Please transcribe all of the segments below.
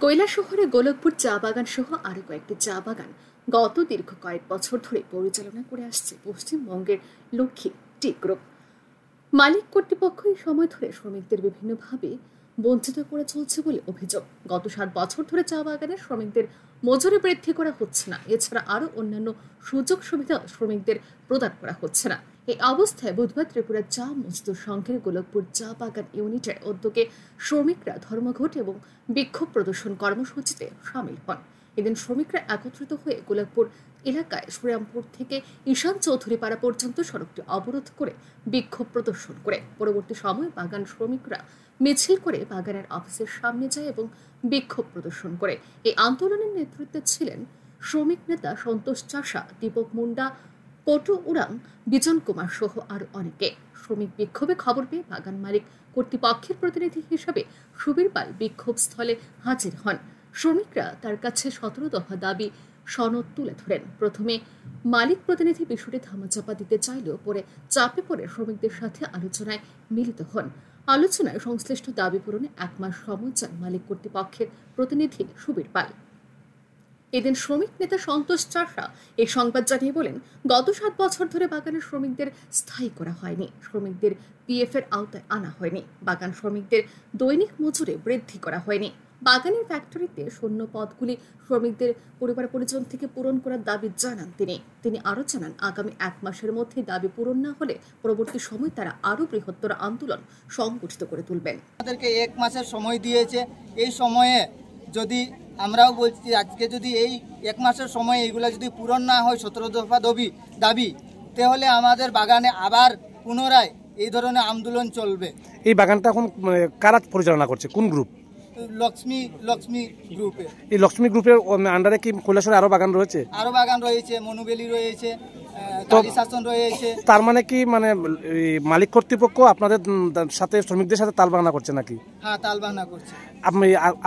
কৈলাসহরে গোলকপুর চা বাগান সহ আরো কয়েকটি চা বাগান গত দীর্ঘ কয়েক বছর ধরে পরিচালনা করে আসছে পশ্চিমবঙ্গের লক্ষ্মী টি গ্রুপ। মালিক কর্তৃপক্ষ এই সময় ধরে শ্রমিকদের বিভিন্নভাবে বঞ্চিত করে চলছে বলে অভিযোগ। গত 7 বছর ধরে চা বাগানের শ্রমিকদের মজুরি বৃদ্ধি করা হচ্ছে না, এছাড়া আরো অন্যান্য সুযোগ সুবিধা শ্রমিকদের প্রদান করা হচ্ছে না। এই অবস্থায় বুধবার ত্রিপুরা চা মজদুর সংঘের গোলকপুর চা বাগান ইউনিটের উদ্যোগে শ্রমিকরা ধর্মঘট এবং বিক্ষোভ প্রদর্শন কর্মসূচিতে সামিল হন। এদিন শ্রমিকরা একত্রিত হয়ে গোলকপুর এলাকায় শ্রীরামপুর থেকে ঈশান চৌধুরী পাড়া পর্যন্ত সড়কটি অবরোধ করে বিক্ষোভ প্রদর্শন করে পরবর্তী সময় বাগান শ্রমিকরা মিছিল করে বাগানের অফিসের সামনে যায় এবং বিক্ষোভ প্রদর্শন করে। এই আন্দোলনের নেতৃত্বে ছিলেন শ্রমিক নেতা সন্তোষ চাষা, দীপক মুন্ডা, পটু উরাং, বিজন কুমার সহ আরো অনেকে। শ্রমিক বিক্ষোভে খবর পেয়ে বাগান মালিক কর্তৃপক্ষের প্রতিনিধি হিসেবে সুবীর পাল বিক্ষোভ স্থলে হাজির হন। শ্রমিকরা তার কাছে 17 দফা দাবি সনদ তুলে ধরেন। প্রথমে মালিক প্রতিনিধি বিষয়টি ধামাচাপা দিতে চাইলেও পরে চাপে পড়ে শ্রমিকদের সাথে আলোচনায় মিলিত হন। আলোচনায় সংশ্লিষ্ট দাবি পূরণে 1 মাস সময় চান মালিক কর্তৃপক্ষের প্রতিনিধি সুবীর পাল। এদিন শ্রমিক নেতা সন্তোষ চাষা এই সংবাদ জানিয়ে বলেন, গত 7 বছর ধরে বাগানের শ্রমিকদের স্থায়ী করা হয়নি, শ্রমিকদের পিএফ এর আওতায় আনা হয়নি, বাগান শ্রমিকদের দৈনিক মজুরি বৃদ্ধি করা হয়নি, বাগানের ফ্যাক্টরিতে শূন্য পদগুলি শ্রমিকদের পরিবার পরিজন থেকে পূরণ করার দাবি জানান তিনি আরো জানান, আগামী 1 মাসের মধ্যে দাবি পূরণ না হলে পরবর্তী সময় তারা আরো বৃহত্তর আন্দোলন সংগঠিত করে তুলবেন। আমাদেরকে 1 মাসের সময় দিয়েছে। এই সময়ে যদি আমরাও বলছি, আজকে যদি এই 1 মাসের সময় এইগুলো যদি পূরণ না হয় 17 দফা দাবি, তাহলে আমাদের বাগানে আবার পুনরায় এই ধরনের আন্দোলন চলবে। এই বাগানটা এখন কারা পরিচালনা করছে, কোন গ্রুপ? লক্ষ্মী গ্রুপে। এই লক্ষ্মী গ্রুপের আন্ডারে কি কৈলাসহরে আরো বাগান রয়েছে? আরো বাগান রয়েছে, মনুবেলি রয়েছে, শাসন রয়েছে। তার মানে কি মালিক কর্তৃপক্ষ আপনাদের সাথে শ্রমিকদের সাথে তালবাহানা করছে নাকি? হ্যাঁ, তালবাহানা করছে।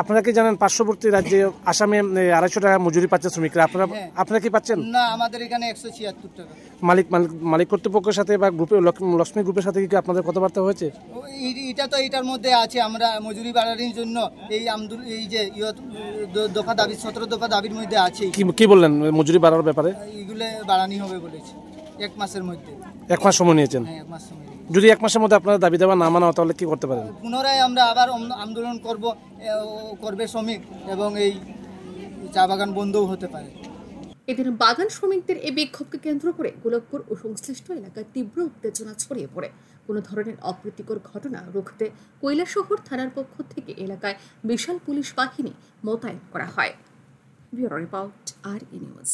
আপনারা কি জানেন পার্শ্ববর্তী রাজ্যে আসামে 250 টাকা মজুরি পাচ্ছে শ্রমিকরা, আপনারা কি পাচ্ছেন? না, আমাদের এখানে 176 টাকা। মালিক কর্তৃপক্ষের সাথে বা গ্রুপে লক্ষ্মী গ্রুপের সাথে কি আপনাদের কথাবার্তা হয়েছে? এটার মধ্যে আছে। আমরা মজুরি বাড়ানোর জন্য এই যে দফা দাবি 17 দফা দাবির মধ্যে আছে। কি বললেন মজুরি বাড়ানোর ব্যাপারে? এগুলো বাড়ানি হবে বলেছে 1 মাসের মধ্যে। 1 মাস সময় নিয়েছেন? হ্যাঁ, 1 মাস সময়। যদি 1 মাসের মধ্যে আপনারা দাবি দেওয়া না মানা তাহলে কি করতে পারেন? পুনরায় আমরা আবার আন্দোলন করবে শ্রমিক, এবং এই চা বাগান বন্ধও হতে পারে। এদিন বাগান শ্রমিকদের এই বিক্ষোভকে কেন্দ্র করে গোলকপুর ও সংশ্লিষ্ট এলাকায় তীব্র উত্তেজনা ছড়িয়ে পড়ে। কোনো ধরনের অপ্রীতিকর ঘটনা রুখতে কৈলাসহর থানার পক্ষ থেকে এলাকায় বিশাল পুলিশ বাহিনী মোতায়েন করা হয়। ব্যুরো রিপোর্ট, আর নিউজ।